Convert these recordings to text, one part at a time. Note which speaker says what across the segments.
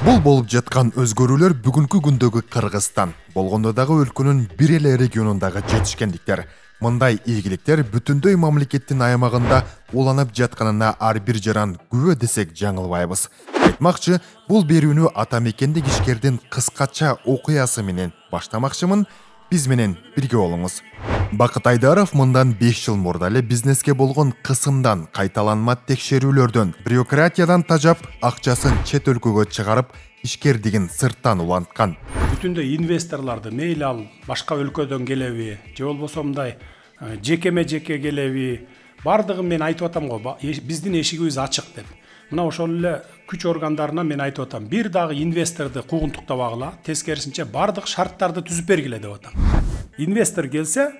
Speaker 1: Бул болуп жаткан өзгөрүүлөр бүгүнкү күндөгү Кыргызстан, болгондо дагы өлкөнүн бир эле регионундагы жетишкендиктер. Мындай ийгиликтер бүтүндөй мамлекеттин аймагында уланып жатканына ар бир жаран күбө десек жаңылбайбыз. Айтмакчы, бул берүүнү ата мекендик ишкердин кыскача окуясы менен баштамакчымын. Биз менен бирге болуңуз. Бакыт Айдаров мындан 5 жыл мурда эле бизнеске болгон кысымдан, кайталанма текшерүүлөрдөн, бюрократиядан тажап, акчасын чет өлкөгө чыгарып, ишкердигин сырттан уланткан.
Speaker 2: Бүтүндөй инвесторлорду мейли ал башка өлкөдөн келеби, же болбосо мындай жекеме жеке келеби, бардыгын мен айтып атам го, биздин эшигибиз ачык деп. Мына ошол эле күч органдарына мен айтып атам, бир дагы инвесторду куугунтуктабагыла, тескерисинче бардык шарттарды түзүп бергиле деп атам. Инвестор келсе,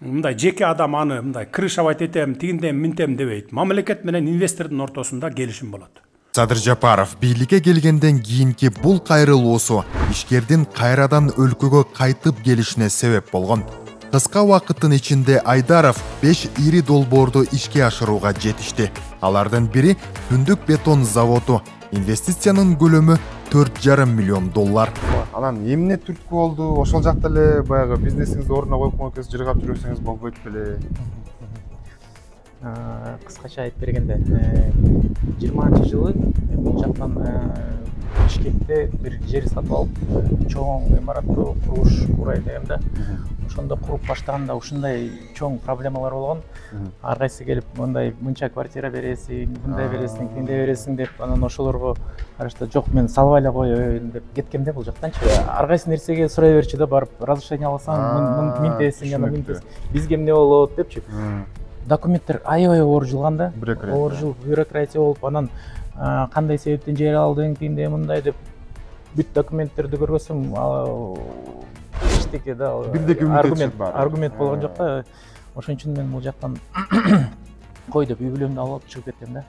Speaker 2: мындай жеке адам аны мындай крышавать этем, тигиндем, минтем дебейт. Мамлекет менен инвестордун ортосунда келишим болот.
Speaker 1: Садыр Жапаров бийликке келгенден кийинки бул кайрылуусу ишкердин кайрадан өлкөгө кайтып келишине себеп болгон. Кыска убакыттын ичинде Айдаров 5 ири долбоорду ишке ашырууга жетишти. Алардын бири Түндүк бетон заводу. Инвестициянын көлөмү $4,5 миллион.
Speaker 3: Анан эмне түрткү болду? Ошол жакта эле баягы бизнесиңизди ордуна коюп койсоңуз, жыргап жүрөсөңүз болбойт беле?
Speaker 4: Кыскача айтып бергенде 20-жылы бул жактан Бишкекте бир жер сатып алып, чоң имараттуу курулуш курайын дегем да. Ошондо куруп баштаганда ушундай чоң проблемалар болгон. Ар кайсы келип, мынча квартира бересиң, мындай бересиң, тиндей бересиң деп, анан ошолорго карашта жок, мен салбай эле коеюн деп кеткем да бул жактанчы. Ар кайсы нерсеге сурай берчү да, барып разрешение алсаң, мынтесиң, анан мынтесиң, бизге эмне болот депчи. Документтер аябай ооржулган да. Ооржул, бюрократия болуп, анан кандай себептен жер алдың, тиндей мындай деп бүт документтерди көргөсөм, эчтеке да аргумент болгон жок да. Ошон үчүн мен бул жактан кой деп үй бүлөмдү алып чыгып кеттим да.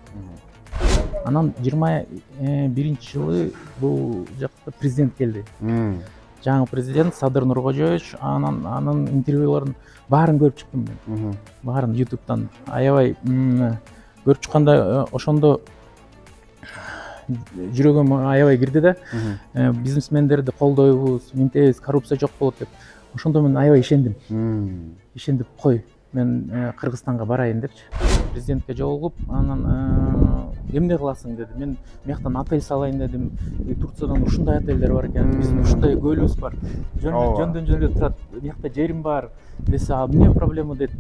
Speaker 4: Анан 21-жылы бул жакта президент келди. Жаңы президент Садыр Нуркожоевич, анын интервьюларын баарын көрүп чыктым мен. Баарын YouTube'дан аябай көрүп чыкканда ошондо жүрөгүм аябай кирди да. Бизнесмендерди колдойбуз, минтебиз, коррупция жок болот деп. Ошондо мен аябай ишендим. Ишендип, кой, мен Кыргызстанга барайын депчи. Президентке жолугуп, анан эмне кыласың деди. Мен мияктан отель салайын дедим. Турциядан ушундай отелдер бар экен, биздин ушундай көлүбүз бар. Жөндөн жөнүгө турат, миякта жерим бар. Десе, эмне проблема деп.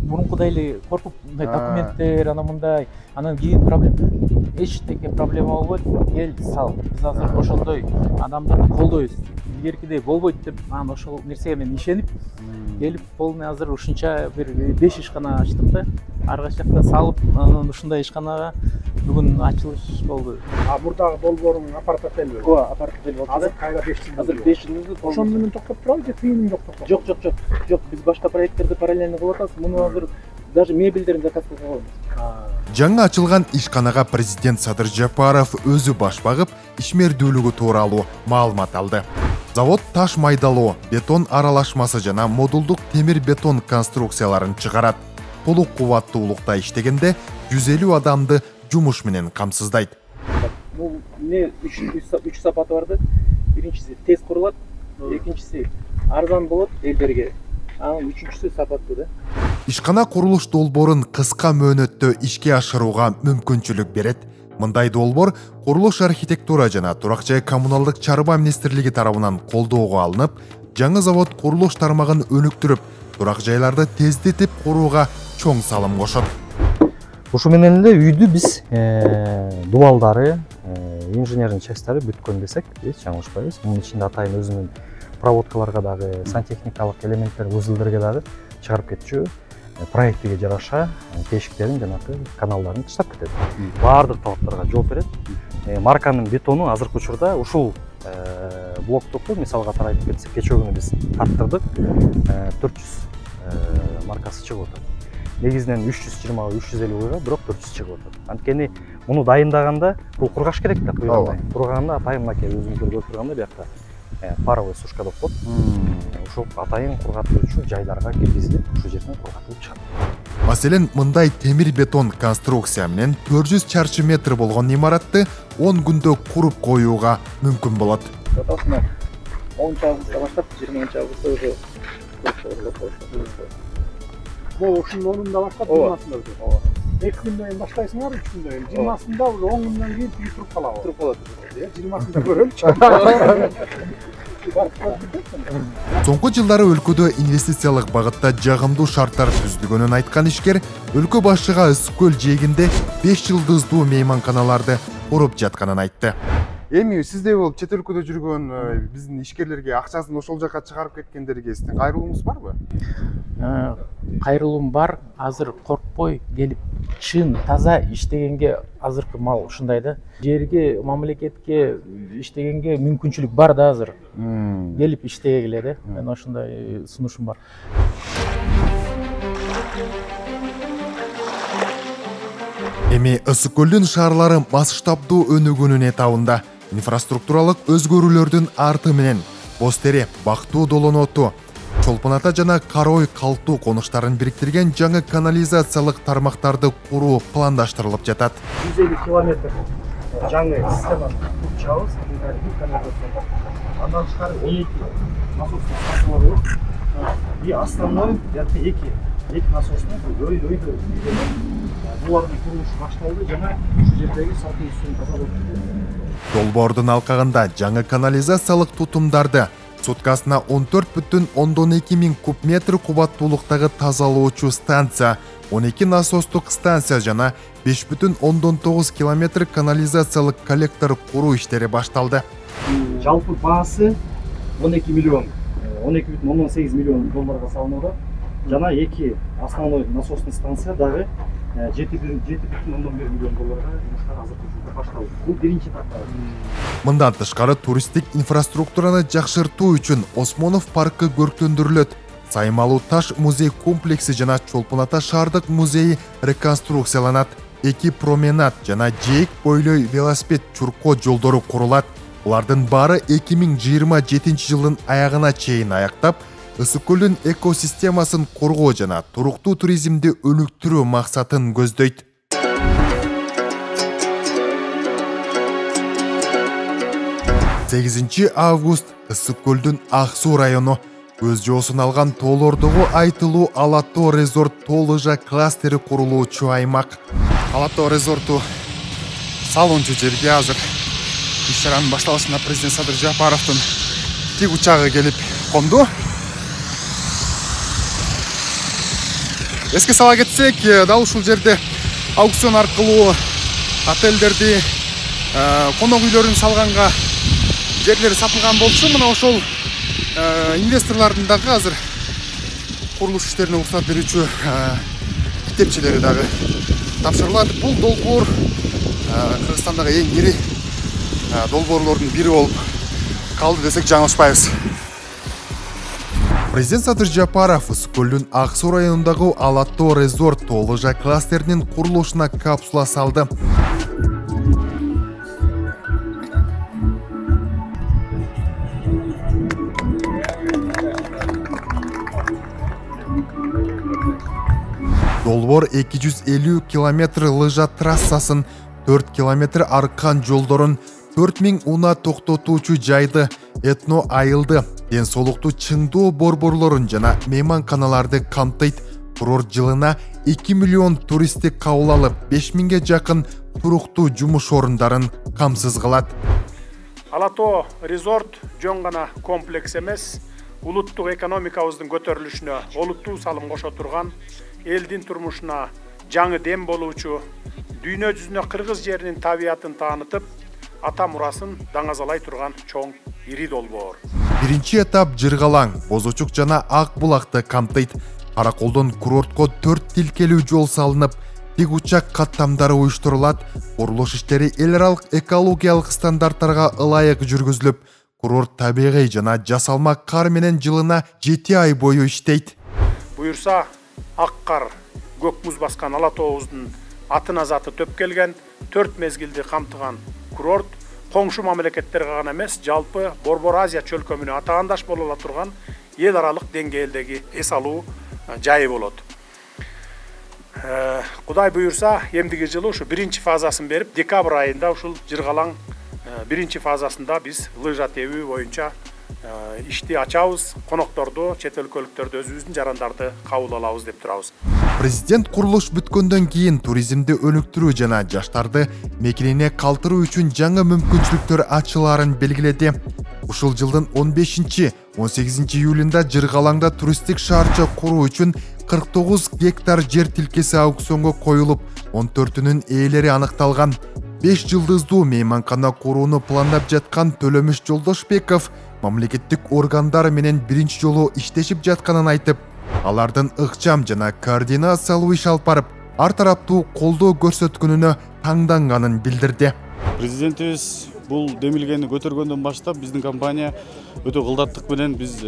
Speaker 4: Мурункудай эле коркуп, мындай документтер, мындай, анан кийин проблема. Эчтеке проблема болбойт, кел сал. Биз азыр ошондой адамдарды колдойбуз. Илгеркидей болбойт деп, анан ошол нерсеге мен ишенип, келип полный азыр ушунча бир 5 ишкана ачтым да. Ар кайсы жакта салып, анан ушундай ишканага бүгүн ачылыш болду.
Speaker 2: Мурдагы долбооруң апарат отелби?
Speaker 4: Ооба, апарат отель болду.
Speaker 2: Азыр кайда 5 жыл?
Speaker 4: Азыр 5 жыл.
Speaker 2: Ошон менен токтоп турабы же тыйыным жок токтоп?
Speaker 4: Жок, биз башка проекттерди параллельно кылып атабыз. Муну азыр даже мебелдерин заказга койгонбуз.
Speaker 1: Жаңы ачылган ишканага президент Садыр Жапаров өзү баш багып, ишмердүүлүгү тууралуу маалымат алды. Завод таш майдалоо, бетон аралашмасы жана модулдук темир бетон конструкцияларын чыгарат. Толук кубаттуулукта иштегенде 150 адамды жумуш менен камсыздайт.
Speaker 4: Бул не 3 сапаты барды. Биринчиси тез курулат, экинчиси арзан болот элдерге. Анан үчүнчүсү сапаттуу да.
Speaker 1: Ишкана курулуш долбоорун кыска мөөнөттө ишке ашырууга мүмкүнчүлүк берет. Мындай долбоор курулуш архитектура жана турак жай коммуналдык чарба министрлиги тарабынан колдоого алынып, жаңы завод курулуш тармагын өнүктүрүп, турак жайларды тездетип курууга чоң салым кошот.
Speaker 5: Ушу менен эле үйдү биз дубалдары, инженерный частьтары бүткөн десек, жаңылышпайбыз. Мунун ичинде атайын өзүнүн проводкаларга дагы, сантехникалык элементтер, узелдерге дагы чыгарып кетчү. Проектиге жараша тешиктерин жанагы каналдарын таштап кетет. Баардык талаптарга жооп берет. Марканын бетону азыркы учурда ушул блоктуку мисалга айтып кетсек, кечээ күнү биз тарттырдык. 400 маркасы чыгып атат. Негизинен 320-350 койгон, бирок 400 чыгып атат. Анткени муну дайындаганда бул кургаш керек да, куйганда. Курганда атайын мынакей өзүңүздөр көрүп тургандай биякта паровой сушка деп коет. Ушул атайын кургатуучу жайларга киргизилип, ушул жерден кургатылып чыгат.
Speaker 1: Маселен, мындай темир бетон конструкция менен 400 чарчы метр болгон имаратты 10 күндө куруп коюуга мүмкүн болот.
Speaker 4: 10 августта баштап 20 августта уже
Speaker 2: Бул ушунун онунда баштап 20-сында уже. 2 күндөн кийин баштайсыңар, 3 күндөн кийин. 20-сында уже 10 күндөн кийин туруп калабы. Туруп калат. 20-сында көрөлүчү.
Speaker 1: Соңку жылдары өлкөдө инвестициялык багытта жагымдуу шарттар түзүлгөнүн айткан ишкер, өлкө башчыга Ысык көл жээгинде 5 жылдыздуу мейманканаларды куруп жатканын айтты.
Speaker 3: Эми сиздей болуп чет өлкөдө жүргөн биздин ишкерлерге акчасын ошол жака чыгарып кеткендерге сиздин кайрылууңуз барбы?
Speaker 4: Кайрылуум бар. Азыр коркпой келип чын таза иштегенге азыркы мал ушундай да. Жерге, мамлекетке иштегенге мүмкүнчүлүк бар да азыр. Келип иштегиле да. Мен ошондой сунушум бар.
Speaker 1: Эми Ысык көлдүн шаарлары масштабдуу өнүгүүнүн этабында. Инфраструктуралык өзгөрүүлөрдүн арты менен Бостери, Бактуу долоноту, Чолпон ата жана Карой калттуу конуштарын бириктирген жаңы канализациялык тармактарды куруу пландаштырылып жатат.
Speaker 5: 150 километр жаңы системаны курчабыз, канализация. Андан тышкары 12 насостуу станциялар бар. И основной эки насостуу өйдө булардын курулушу башталды жана ушу жердеги салкын суун тазалап
Speaker 1: Долбоордун алкагында жаңы канализациялык тутумдарды суткасына 14,2 миң куб метр кубаттуулуктагы тазалоочу станция, 12 насостук станция жана 5,9 километр канализациялык коллектор куруу иштери башталды.
Speaker 5: Жалпы баасы 12 миллион, 12,18 миллион долларга салынууда. Жана эки основной насосный станция дагы 7,1 миллион долларга жумуштар азыркы учурда башталды. Бул биринчи этапта.
Speaker 1: Мындан тышкары туристтик инфраструктураны жакшыртуу үчүн Осмонов паркы көрктөндүрүлөт. Саймалуу таш музей комплекси жана Чолпон ата шаардык музейи реконструкцияланат. 2 променад жана жээк бойлой велосипед чуркоо жолдору курулат. Булардын баары 2027 жылдын аягына чейин аяктап, Ысык көлдүн экосистемасын коргоо жана туруктуу туризмди өнүктүрүү максатын көздөйт. 8 август Ысык көлдүн Ак Суу району өз жоосун алган тоолордогу айтылуу Алатоо резорт тоолыжа кластери курулуучу аймак.
Speaker 3: Алатоо резорту салуунчу жерге азыр иш чаранын башталышына президент Садыр Жапаровдун тик учагы келип конду. Эске сала кетсек, дал ушул жерде аукцион аркылуу отелдерди, конок үйлөрүн салганга жерлер сатылган болчу. Мына ошол инвесторлордун дагы азыр курулуш иштерине уруксат берүүчү китепчелери дагы тапшырылат. Бул долбоор Кыргызстандагы эң ири долбоорлордун бири болуп калды десек жаңылышпайбыз.
Speaker 1: Президент Садыр Жапаров Ысык көлдүн Ак Суу районундагы Алатоо резорт тоолыжа кластеринин курулушуна капсула салды. Долбоор 250 километр лыжа трассасын, 4 километр аркан жолдорун, 4000 унаа токтотуучу жайды, этно айылды, ден соолуктуу чыңдоо борборлорун жана мейманканаларды камтыйт. Курорт жылына 2 миллион туристти кабыл алып, 5000ге жакын туруктуу жумуш орундарын камсыз кылат.
Speaker 2: Алатоо резорт жөн гана комплекс эмес, улуттук экономикабыздын көтөрүлүшүнө олуттуу салым кошо турган, элдин турмушуна жаңы дем болуучу, дүйнө жүзүнө кыргыз жеринин табиятын таанытып, ата мурасын даңазалай турган чоң ири долбоор.
Speaker 1: Биринчи этап Жыргалаң, Бозочук жана Ак булакты камтыйт. Караколдон курортко 4 тилкелүү жол салынып, тик учак каттамдары уюштурулат. Курулуш иштери эл аралык экологиялык стандарттарга ылайык жүргүзүлүп, курорт табигый жана жасалма кар менен жылына 7 ай бою иштейт.
Speaker 2: Буюрса, ак кар, көк муз баскан Алатообуздун атына заты төп келген 4 мезгилди камтыган курорт коңшу мамлекеттерге гана эмес, жалпы Борбор Азия чөлкөмүнө атаандаш боло ала турган эл аралык деңгээлдеги эс алуу жайы болот. Кудай буюрса, эмдиги жылы ушу биринчи фазасын берип, декабрь айында ушул Жыргалаң биринчи фазасында биз лыжа тебүү боюнча ишти ачабыз, конокторду, чет өлкөлүктөрдү, өзүбүздүн жарандарды кабыл алабыз деп турабыз.
Speaker 1: Президент курулуш бүткөндөн кийин туризмди өнүктүрүү жана жаштарды мекенине калтыруу үчүн жаңы мүмкүнчүлүктөр ачылаарын белгиледи. Ушул жылдын 15-18 июлунда Жыргалаңда туристтик шаарча куруу үчүн 49 гектар жер тилкеси аукционго коюлуп, 14-үнүн ээлери аныкталган. 5 жылдыздуу мейманкана курууну пландап жаткан Төлөмүш Жолдошбеков мамлекеттик органдар менен биринчи жолу иштешип жатканын айтып, алардын ыкчам жана координациялуу иш алып барып, ар тараптуу колдоо көрсөткөнүнө таңданганын билдирди.
Speaker 6: Президентибиз бул демилгени көтөргөндөн баштап биздин компания өтө кылдаттык менен биз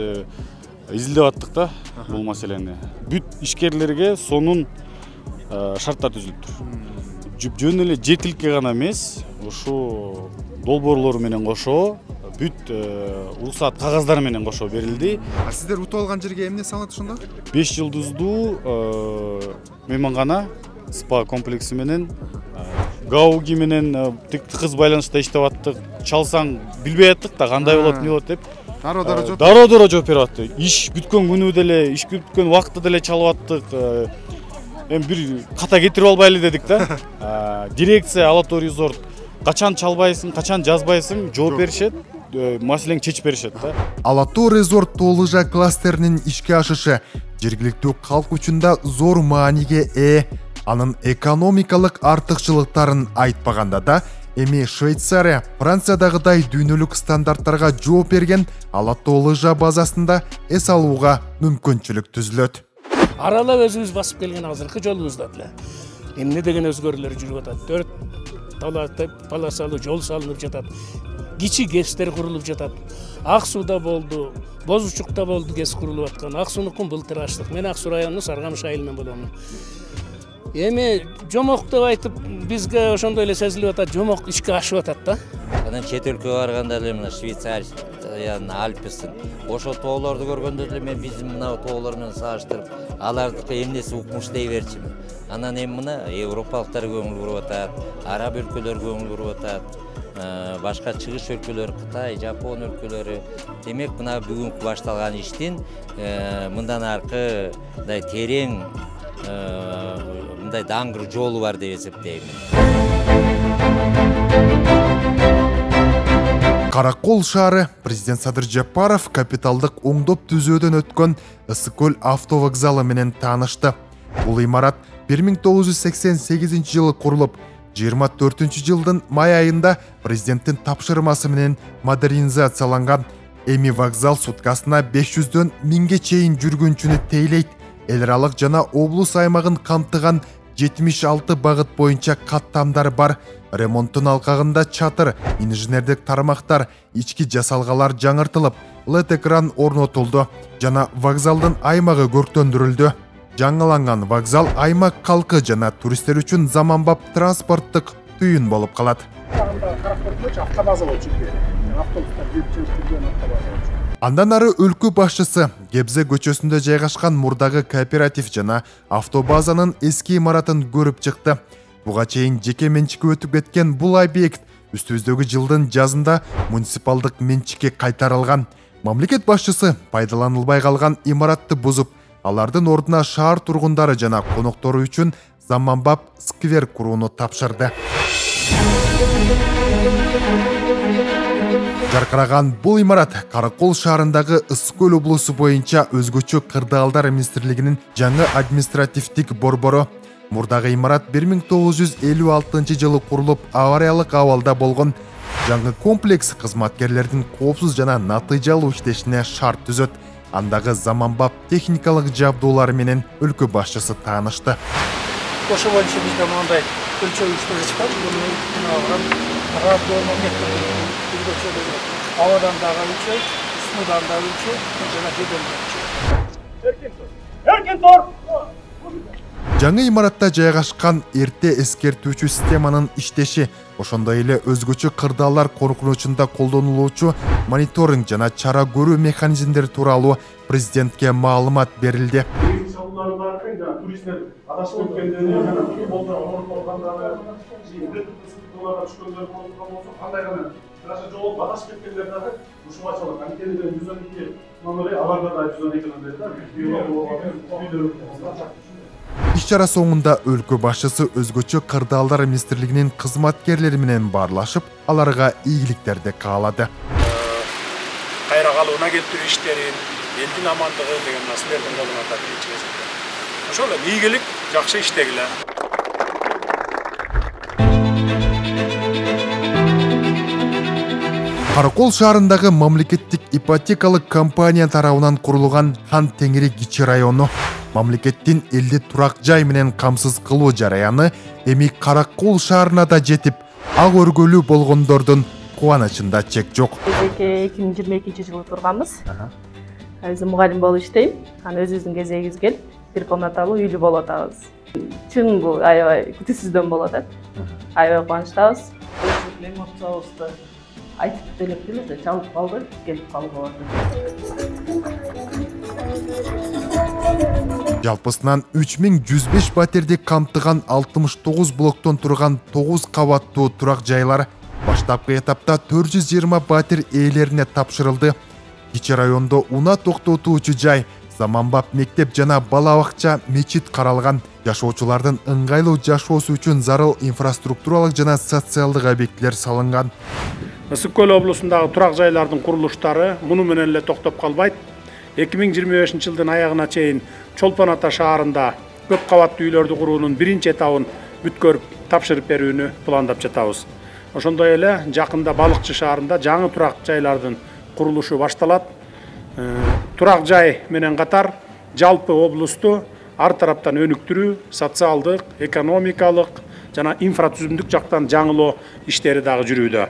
Speaker 6: изилдеп аттык да бул маселени. Бүт ишкерлерге сонун шарттар түзүлүптүр. Жөн эле жер тилке гана эмес, ушу долбоорлор менен кошо бүт уруксаат кагаздары менен кошо берилди.
Speaker 3: Сиздер утуп алган жерге эмне салат ошондо?
Speaker 6: 5 жылдыздуу мейманкана, спа комплекси менен гауги менен тыгыз байланышта иштеп аттык. Чалсаң билбей аттык да кандай болот, эмне болот деп. Дароо жооп берип атты. Иш бүткөн күнү деле, иш бүткөн убакытта деле чалып аттык. Эми бир ката кетирип албайлы дедик да. Дирекция Алатоо резорт качан чалбайсың, качан жазбайсың, жооп беришет, маселени чечип беришет да.
Speaker 1: Алатоо резорт Тоолыжа кластеринин ишке ашышы жергиликтүү калк үчүн да зор мааниге ээ. Анын экономикалык артыкчылыктарын айтпаганда да, эми Швейцария, Франциядагыдай дүйнөлүк стандарттарга жооп берген Алатоо лыжа базасында эс алууга мүмкүнчүлүк түзүлөт.
Speaker 7: Аралап өзүбүз басып келген азыркы жолубузда деле эмне деген өзгөрүүлөр жүрүп атат. 4 полосалуу жол салынып жатат. Кичи ГЭСтер курулуп жатат. Ак сууда болду, Боз Учукта болду ГЭС курулуп аткан. Ак суунукун былтыр ачтык. Мен Ак суу районунун Саргамыш айылынан боломун. Эми жомок деп айтып, бизге ошондой эле сезилип атат, жомок ишке ашып атат да.
Speaker 8: Анан чет өлкөгө барганда эле мына Швейцария, Альпистин, ошо тоолорду көргөндө эле мен биздин мына тоолор менен салыштырып, алардыкы эмнеси укмуш дей берчимин. Анан эми мына европалыктар көңүл буруп атат, араб өлкөлөр көңүл буруп атат, башка чыгыш өлкөлөр, Кытай, Жапон өлкөлөрү. Демек мына бүгүнкү башталган иштин мындан аркы мындай терең, мындай даңгыр жолу бар деп эсептейм.
Speaker 1: Каракол шаары президент Садыр Жапаров капиталдык оңдоп түзөөдөн өткөн Ысык-Көл автовокзалы менен таанышты. Бул имарат 1988 жылы курулуп, 24 жылдын май айында президенттин тапшырмасы менен модернизацияланган. Эми вокзал суткасына 500дөн 1000ге чейин жүргүнчүнү тейлейт. Эл аралык жана облус аймагын камтыган 76 багыт боюнча каттамдар бар. Ремонттун алкагында чатыр, инженердик тармактар, ички жасалгалар жаңыртылып, LED экран орнотулду жана вокзалдын аймагы көрктөндүрүлдү. Жаңыланган вокзал аймак калкы жана туристтер үчүн заманбап транспорттук түйүн болуп калат. Андан ары өлкө башчысы Гебзе көчөсүндө жайгашкан мурдагы кооператив жана автобазанын эски имаратын көрүп чыкты. Буга чейин жеке менчикке өтүп кеткен бул объект үстүбүздөгү жылдын жазында муниципалдык менчикке кайтарылган. Мамлекет башчысы пайдаланылбай калган имаратты бузуп, алардын ордуна шаар тургундары жана коноктору үчүн заманбап сквер курууну тапшырды. Жаркыраган бул имарат Каракол шаарындагы Ысык-Көл облусу боюнча өзгөчө кырдаалдар министрлигинин жаңы административдик борбору. Мурдагы имарат 1956 жылы курулуп, авариялык абалда болгон. Жаңы комплекс кызматкерлердин коопсуз жана натыйжалуу иштешине шарт түзөт. Андагы заманбап техникалык жабдуулар менен өлкө башчысы таанышты.
Speaker 7: Ошо боюнча бизде мындай өлчөгүчтөр чыккан, абадан дагы өлчөй, суудан дагы өлчөй, жана жерден дагы өлчөй. Эркин тур!
Speaker 1: Жаңы имаратта жайгашкан эрте эскертүүчү системанын иштеши, ошондой эле өзгөчө кырдаалдар коркунучунда колдонулуучу мониторинг жана чара көрүү механизмдери тууралуу президентке маалымат берилди. Туристтер адашып кеткендерин жана болдор орнотулгандары, жыйынтыктууларга түшкөндөр болсо кандай гана Traşa jol adашып кеткендер дагы ушуга чалат. Анткени 112 номери аларга да 112 номери да. Иш-чара соңунда өлкө башчысы өзгөчө кырдаалдар министрлигинин кызматкерлери менен баарлашып, аларга ийгиликтерди каалады.
Speaker 2: Кайра калыбына келтирүү иштерин, элдин амандыгы деген нерселердин колуна тартып. Ошол эле ийгилик, жакшы иштегиле. Каракол шаарындагы мамлекеттик ипотекалык компания тарабынан курулган Хан Теңири кичи району мамлекеттин элди турак жай менен камсыз кылуу жараяны эми Каракол шаарына да жетип, ак өргөлүү болгондордун кубанычында чек жок.
Speaker 9: 2022-жылы турганбыз. Өзүм мугалим болуп иштейм. Анан өзүбүздүн кезегибиз келип, бир комнаталуу үйлүү болуп атабыз. Чын бул аябай күтүүсүздөн болуп атат. Аябай кубанычтабыз. Эмоциябызды айтып делеп келе, чалып калды, келип калып
Speaker 1: Жалпысынан 3105 пәтерди камтыган 69 блоктон турган 9 кабаттуу турак жайлар баштапкы этапта 420 пәтер ээлерине тапшырылды. Кичи райондо унаа токтотуучу жай, заманбап мектеп жана бала бакча, мечит каралган. Жашоочулардын ыңгайлуу жашоосу үчүн зарыл инфраструктуралык жана социалдык объектилер салынган.
Speaker 2: Ысык Көл облусундагы турак жайлардын курулуштары муну менен эле токтоп калбайт. 2025-жылдын аягына чейин Чолпон Ата шаарында көп кабаттуу үйлөрдү куруунун биринчи этабын бүткөрүп тапшырып берүүнү пландап жатабыз. Ошондой эле жакында Балыкчы шаарында жаңы турак жайлардын курулушу башталат. Турак жай менен катар жалпы облусту ар тараптан өнүктүрүү, социалдык, экономикалык жана инфратүзүмдүк жактан жаңылоо иштери дагы жүрүүдө.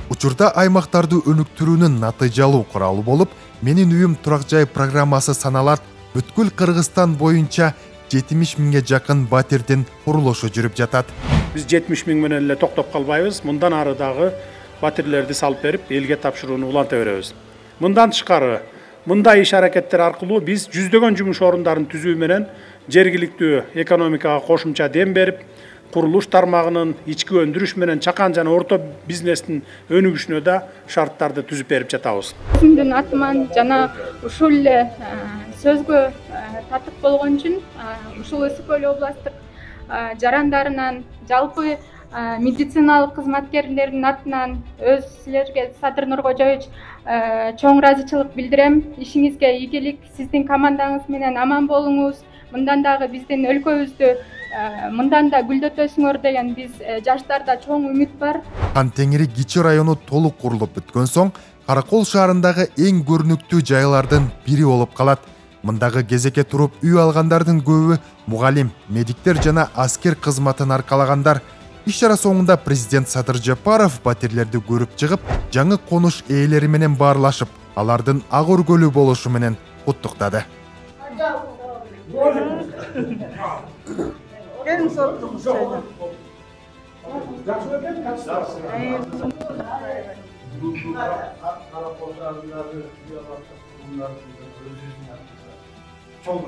Speaker 1: Учурда аймактарды өнүктүрүүнүн натыйжалуу куралы болуп, Менин үйүм турак жай программасы саналат. Бүткүл Кыргызстан боюнча 70 миңге жакын батирдин курулушу жүрүп жатат.
Speaker 2: Биз 70 миң менен эле токтоп калбайбыз. Мындан ары дагы батирлерди салып берип, элге тапшырууну уланта беребиз. Мындан тышкары, мындай иш аракеттер аркылуу биз жүздөгөн жумуш орундарын түзүү менен жергиликтүү экономикага кошумча дем берип, курулуш тармагынын ички өндүрүш менен чакан жана орто бизнестин өнүгүшүнө да шарттарды түзүп берип жатабыз.
Speaker 10: Өзүмдүн атыман жана ушул эле сөзгө татык болгон үчүн ушул Ысык Көл областтык жарандарынан, жалпы медициналык кызматкерлердин атынан өз силерге Садыр Нуркожоевич чоң ыраазычылык билдирем. Ишиңизге ийгилик, сиздин командаңыз менен аман болуңуз. Мындан дагы биздин өлкөбүздү мындан да гүлдөтөсүңөр деген биз жаштарда чоң үмүт бар.
Speaker 1: Хан Теңири кичи району толук курулуп бүткөн соң, Каракол шаарындагы эң көрүнүктүү жайлардын бири болуп калат. Мындагы кезекке туруп үй алгандардын көбү мугалим, медиктер жана аскер кызматын аркалагандар. Иш-чара соңунда президент Садыр Жапаров батирлерди көрүп чыгып, жаңы конуш ээлери менен баарлашып, алардын ак өргөлүү болушу менен куттуктады.
Speaker 2: Çok